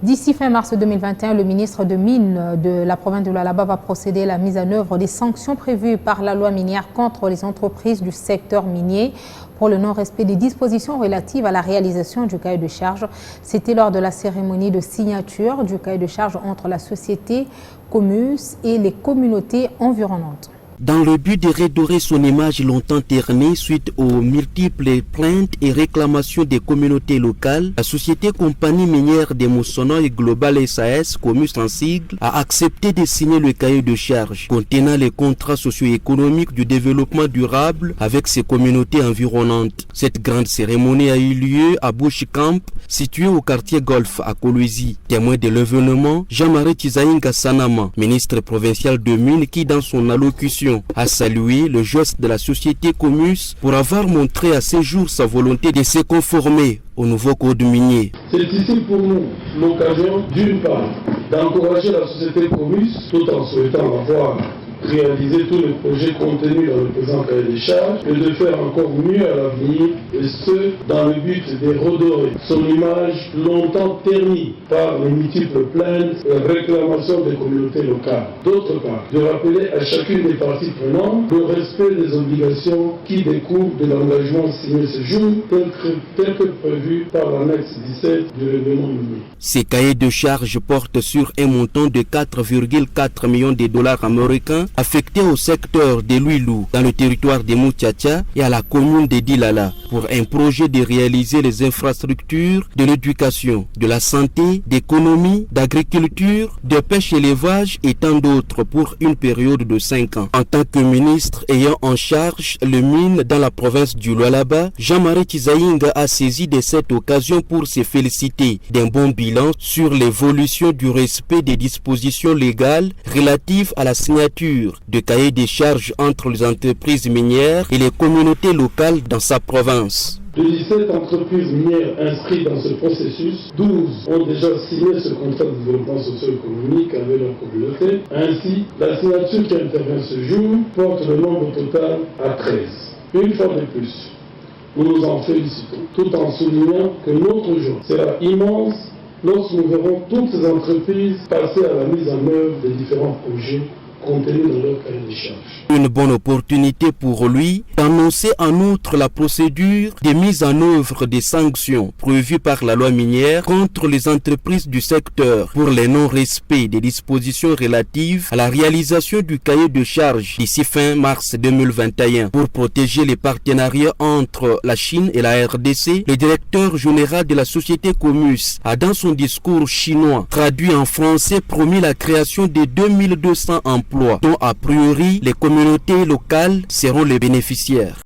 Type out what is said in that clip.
D'ici fin mars 2021, le ministre de Mines de la province de Lualaba va procéder à la mise en œuvre des sanctions prévues par la loi minière contre les entreprises du secteur minier pour le non-respect des dispositions relatives à la réalisation du cahier de charges. C'était lors de la cérémonie de signature du cahier de charges entre la société Comus et les communautés environnantes. Dans le but de redorer son image longtemps ternée suite aux multiples plaintes et réclamations des communautés locales, la société compagnie minière de Moussonoy Global SAS, Comus en sigle, a accepté de signer le cahier de charges contenant les contrats socio-économiques du développement durable avec ces communautés environnantes. Cette grande cérémonie a eu lieu à Bush Camp, situé au quartier Golf à Kolwezi. Témoin de l'événement, Jean-Marie Tizaïnga Sanama, ministre provincial de Mines, qui dans son allocution a salué le geste de la société Comus pour avoir montré à ce jour sa volonté de se conformer au nouveau code minier. C'est ici pour nous l'occasion d'une part d'encourager la société Comus tout en souhaitant avoir réalisé tous les projets contenus dans le présent cahier des charges et de faire encore mieux à l'avenir, et ce dans le but de redorer son image longtemps ternie par les multiples plaintes et réclamations des communautés locales. D'autre part, de rappeler à chacune des parties prenantes le respect des obligations qui découlent de l'engagement signé ce jour, tel que prévu par l'annexe 17 du règlement minier. Ces cahiers de charges portent sur un montant de 4,4 millions de dollars américains affectés au secteur de Luilou, dans le territoire de Moutiatia et à la commune de Dilala, pour un projet de réaliser les infrastructures de l'éducation, de la santé, d'économie, d'agriculture, de pêche et élevage et tant d'autres pour une période de 5 ans. En tant que ministre ayant en charge les mines dans la province du Lualaba, Jean-Marie Tizaïnga a saisi de cette occasion pour se féliciter d'un bon bilan sur l'évolution du respect des dispositions légales relatives à la signature de cahiers des charges entre les entreprises minières et les communautés locales dans sa province. De 17 entreprises minières inscrites dans ce processus, 12 ont déjà signé ce contrat de développement socio-économique avec leur communauté. Ainsi, la signature qui intervient ce jour porte le nombre total à 13. Une fois de plus, nous nous en félicitons, tout en soulignant que notre joie sera immense lorsque nous verrons toutes ces entreprises passer à la mise en œuvre des différents projets contenus dans leur cahier de charges. Une bonne opportunité pour lui d'annoncer en outre la procédure de mise en œuvre des sanctions prévues par la loi minière contre les entreprises du secteur pour le non-respect des dispositions relatives à la réalisation du cahier de charges d'ici fin mars 2021. Pour protéger les partenariats entre la Chine et la RDC, le directeur général de la société Comus a dans son discours chinois traduit en français promis la création de 2200 emplois dont a priori les communautés locales seront les bénéficiaires.